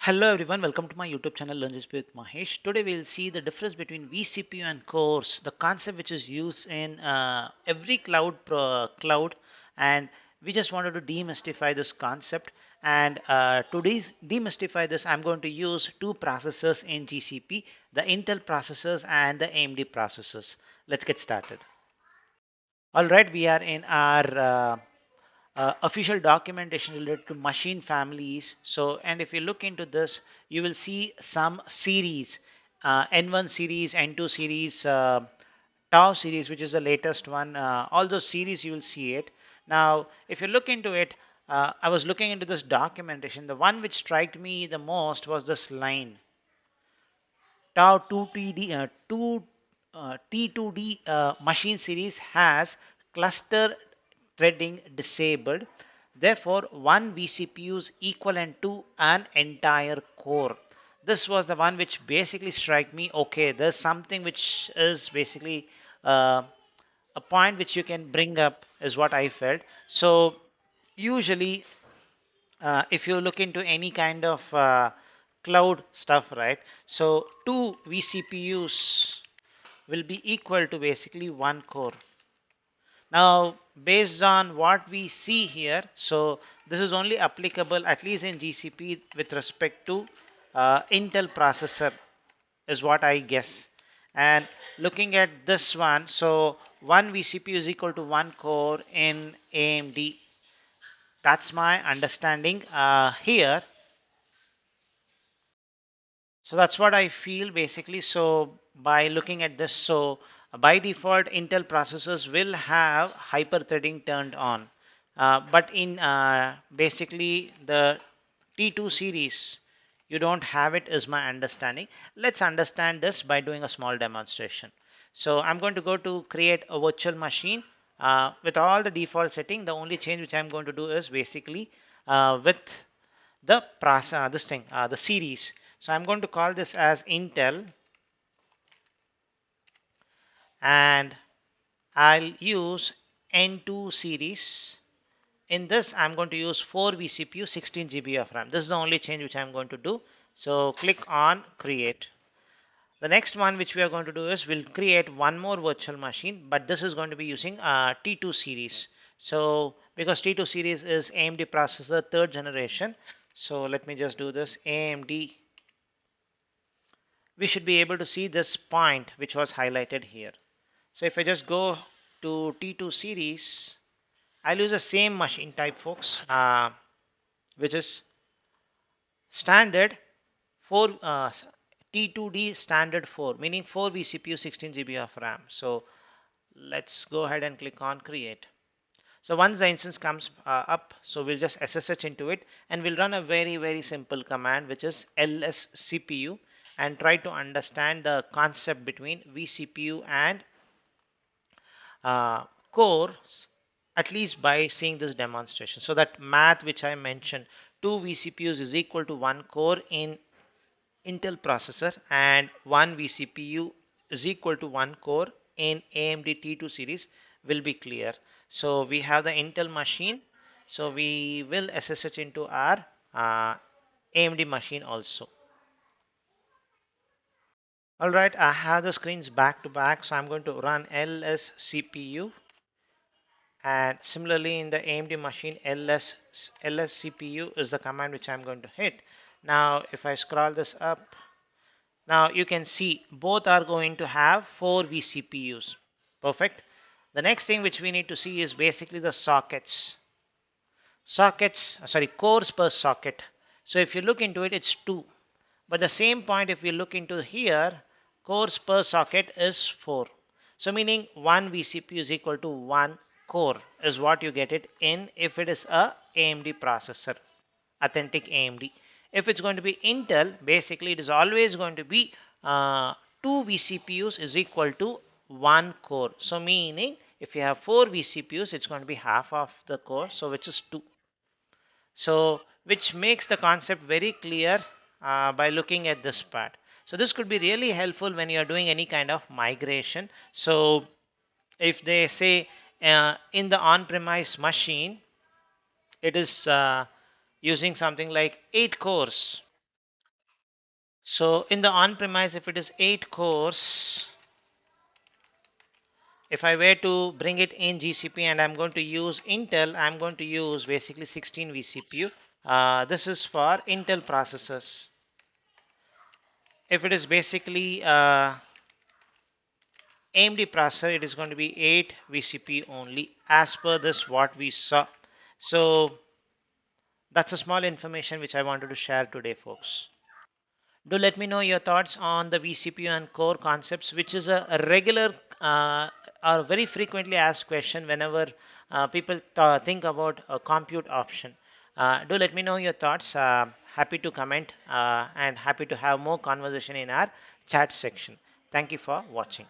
Hello everyone, welcome to my YouTube channel Learn this with Mahesh. Today we'll see the difference between vCPU and cores, the concept which is used in every cloud, and we just wanted to demystify this concept. And to demystify this, I'm going to use two processors in GCP, the Intel processors and the AMD processors. Let's get started. All right, we are in our official documentation related to machine families. So, and if you look into this, you will see some series, N1 series, N2 series, Tau series, which is the latest one. All those series, you will see it. Now, if you look into it, I was looking into this documentation. The one which struck me the most was this line. Tau 2TD, 2 T2D machine series has cluster threading disabled. Therefore, one vCPU is equivalent to an entire core. This was the one which basically struck me. Okay, there's something which is basically uh, a point which you can bring up, is what I felt. So, usually if you look into any kind of cloud stuff, right? So two vCPUs will be equal to basically one core. Now, based on what we see here, so this is only applicable at least in GCP with respect to Intel processor is what I guess. And looking at this one, so one vCPU is equal to one core in AMD. That's my understanding here. So that's what I feel basically. So by looking at this, so by default, Intel processors will have hyper-threading turned on. But in basically the T2 series, you don't have it, is my understanding. Let's understand this by doing a small demonstration. So I'm going to go to create a virtual machine with all the default setting. The only change which I'm going to do is basically with the the series. So I'm going to call this as Intel, and I'll use N2 series. In this, I'm going to use 4 vCPU, 16 GB of RAM. This is the only change which I'm going to do. So click on create. The next one which we are going to do is we'll create one more virtual machine, but this is going to be using T2 series. So because T2 series is AMD processor third generation, so let me just do this AMD. We should be able to see this point which was highlighted here. So if I just go to T2 series, I'll use the same machine type, folks, which is standard 4 T2D standard 4, meaning 4 vCPU, 16 GB of RAM. So let's go ahead and click on create. So once the instance comes up, so we'll just SSH into it, and we'll run a very simple command which is lscpu, and try to understand the concept between vCPU and cores, at least by seeing this demonstration. So that math which I mentioned, two vCPUs is equal to one core in Intel processor, and one vCPU is equal to one core in AMD T2 series will be clear. So we have the Intel machine. So we will SSH into our AMD machine also. All right, I have the screens back to back. So I'm going to run lscpu, and similarly in the AMD machine lscpu is the command which I'm going to hit. Now if I scroll this up, now you can see both are going to have 4 vCPUs. Perfect. The next thing which we need to see is basically the sockets. Cores per socket. So if you look into it, it's 2. But the same point, if we look into here, cores per socket is 4. So meaning one vCPU is equal to one core is what you get it in if it is a AMD processor, authentic AMD. If it's going to be Intel, basically it is always going to be 2 vCPUs is equal to one core. So meaning if you have 4 vCPUs, it's going to be half of the core, so which is 2. So which makes the concept very clear by looking at this part. So this could be really helpful when you are doing any kind of migration. So if they say in the on-premise machine, it is using something like 8 cores. So in the on-premise, if it is 8 cores, if I were to bring it in GCP and I'm going to use Intel, I'm going to use basically 16 vCPU. This is for Intel processors. If it is basically AMD processor, it is going to be 8 vCPU only as per this what we saw. So that's a small information which I wanted to share today, folks. Do let me know your thoughts on the vCPU and core concepts, which is a regular or very frequently asked question whenever people think about a compute option. Do let me know your thoughts. Happy to comment and happy to have more conversation in our chat section. Thank you for watching.